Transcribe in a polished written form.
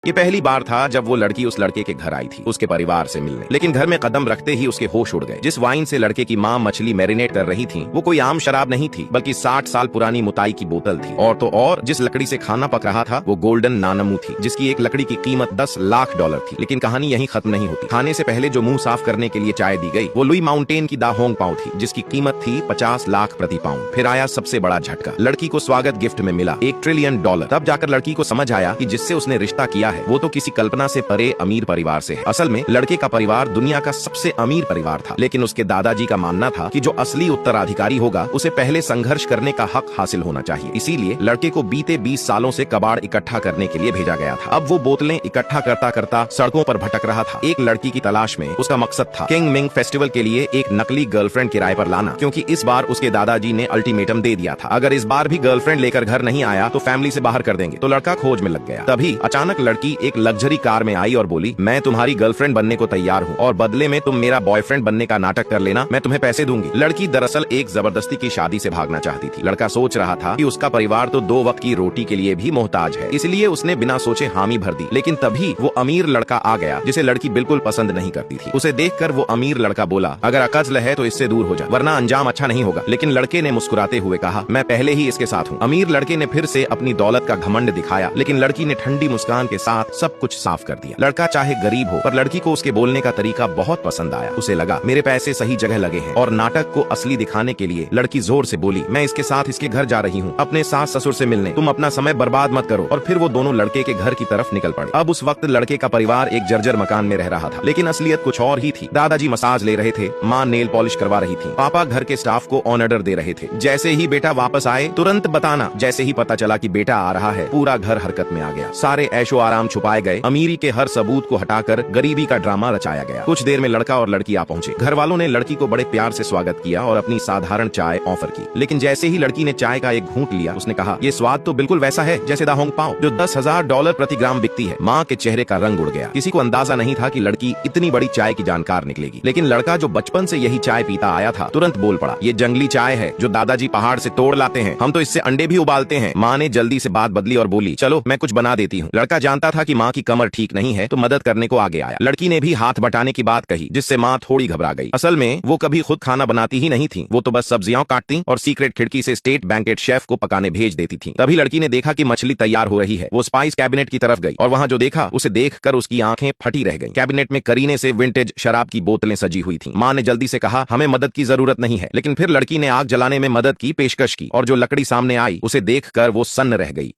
ये पहली बार था जब वो लड़की उस लड़के के घर आई थी उसके परिवार से मिलने, लेकिन घर में कदम रखते ही उसके होश उड़ गए। जिस वाइन से लड़के की माँ मछली मैरिनेट कर रही थी वो कोई आम शराब नहीं थी, बल्कि 60 साल पुरानी मुताई की बोतल थी। और तो और जिस लकड़ी से खाना पक रहा था वो गोल्डन नानमू थी, जिसकी एक लकड़ी की कीमत $10 लाख थी। लेकिन कहानी यहीं खत्म नहीं होती। खाने से पहले जो मुंह साफ करने के लिए चाय दी गई वो लुई माउंटेन की दा होंग पाव थी, जिसकी कीमत थी 50 लाख प्रति पाउंड। फिर आया सबसे बड़ा झटका, लड़की को स्वागत गिफ्ट में मिला $1 ट्रिलियन। तब जाकर लड़की को समझ आया कि जिससे उसने रिश्ता किया है वो तो किसी कल्पना से परे अमीर परिवार से है। असल में लड़के का परिवार दुनिया का सबसे अमीर परिवार था, लेकिन उसके दादाजी का मानना था कि जो असली उत्तराधिकारी होगा उसे पहले संघर्ष करने का हक हासिल होना चाहिए। इसीलिए लड़के को बीते 20 सालों से कबाड़ इकट्ठा करने के लिए भेजा गया था। अब वो बोतलें इकट्ठा करता करता सड़कों पर भटक रहा था, एक लड़की की तलाश में। उसका मकसद था किंग मिंग फेस्टिवल के लिए एक नकली गर्लफ्रेंड किराए पर लाना, क्योंकि इस बार उसके दादाजी ने अल्टीमेटम दे दिया था, अगर इस बार भी गर्लफ्रेंड लेकर घर नहीं आया तो फैमिली से बाहर कर देंगे। तो लड़का खोज में लग गया। तभी अचानक लड़की एक लग्जरी कार में आई और बोली, मैं तुम्हारी गर्लफ्रेंड बनने को तैयार हूँ और बदले में तुम मेरा बॉयफ्रेंड बनने का नाटक कर लेना, मैं तुम्हें पैसे दूंगी। लड़की दरअसल एक जबरदस्ती की शादी से भागना चाहती थी। लड़का सोच रहा था कि उसका परिवार तो 2 वक्त की रोटी के लिए भी मोहताज है, इसलिए उसने बिना सोचे हामी भर दी। लेकिन तभी वो अमीर लड़का आ गया जिसे लड़की बिल्कुल पसंद नहीं करती थी। उसे देखकर वो अमीर लड़का बोला, अगर अकज़्ल है तो इससे दूर हो जा, वरना अंजाम अच्छा नहीं होगा। लेकिन लड़के ने मुस्कुराते हुए कहा, मैं पहले ही इसके साथ हूँ। अमीर लड़के ने फिर से अपनी दौलत का घमंड दिखाया, लेकिन लड़की ने ठंडी मुस्कान के साथ सब कुछ साफ कर दिया। लड़का चाहे गरीब हो, पर लड़की को उसके बोलने का तरीका बहुत पसंद आया। उसे लगा मेरे पैसे सही जगह लगे हैं। और नाटक को असली दिखाने के लिए लड़की जोर से बोली, मैं इसके साथ इसके घर जा रही हूँ अपने सास ससुर से मिलने, तुम अपना समय बर्बाद मत करो। और फिर वो दोनों लड़के के घर की तरफ निकल पड़े। अब उस वक्त लड़के का परिवार एक जर्जर मकान में रह रहा था, लेकिन असलियत कुछ और ही थी। दादाजी मसाज ले रहे थे, माँ नेल पॉलिश करवा रही थी, पापा घर के स्टाफ को ऑर्डर दे रहे थे। जैसे ही बेटा वापस आए तुरंत बताना। जैसे ही पता चला कि बेटा आ रहा है, पूरा घर हरकत में आ गया। सारे ऐशो आराम छुपाए गए, अमीरी के हर सबूत को हटाकर गरीबी का ड्रामा रचाया गया। कुछ देर में लड़का और लड़की आ पहुंचे। घर वालों ने लड़की को बड़े प्यार से स्वागत किया और अपनी साधारण चाय ऑफर की। लेकिन जैसे ही लड़की ने चाय का एक घूंट लिया, उसने कहा, ये स्वाद तो बिल्कुल वैसा है जैसे दा होंग पाव जो $10,000 प्रति ग्राम बिकती है। माँ के चेहरे का रंग उड़ गया। किसी को अंदाजा नहीं था कि लड़की इतनी बड़ी चाय की जानकार निकलेगी। लेकिन लड़का जो बचपन से यही चाय पीता आया था तुरंत बोल पड़ा, ये जंगली चाय है जो दादाजी पहाड़ से तोड़ लाते हैं, हम तो इससे अंडे भी उबालते हैं। माँ ने जल्दी से बात बदली और बोली, चलो मैं कुछ बना देती हूँ। लड़का जानता था कि माँ की कमर ठीक नहीं है, तो मदद करने को आगे आया। लड़की ने भी हाथ बटाने की बात कही, जिससे माँ थोड़ी घबरा गई। असल में वो कभी खुद खाना बनाती ही नहीं थी, वो तो बस सब्जियां काटती और सीक्रेट खिड़की से स्टेट बैंकेट शेफ को पकाने भेज देती थी। तभी लड़की ने देखा कि मछली तैयार हो रही है। वो स्पाइस कैबिनेट की तरफ गई और वहाँ जो देखा उसे देखकर उसकी आंखें फटी रह गईं। कैबिनेट में करीने से विंटेज शराब की बोतलें सजी हुई थीं। माँ ने जल्दी से कहा, हमें मदद की जरूरत नहीं है। लेकिन फिर लड़की ने आग जलाने में मदद की पेशकश की और जो लकड़ी सामने आई उसे देखकर वो सन्न रह गई।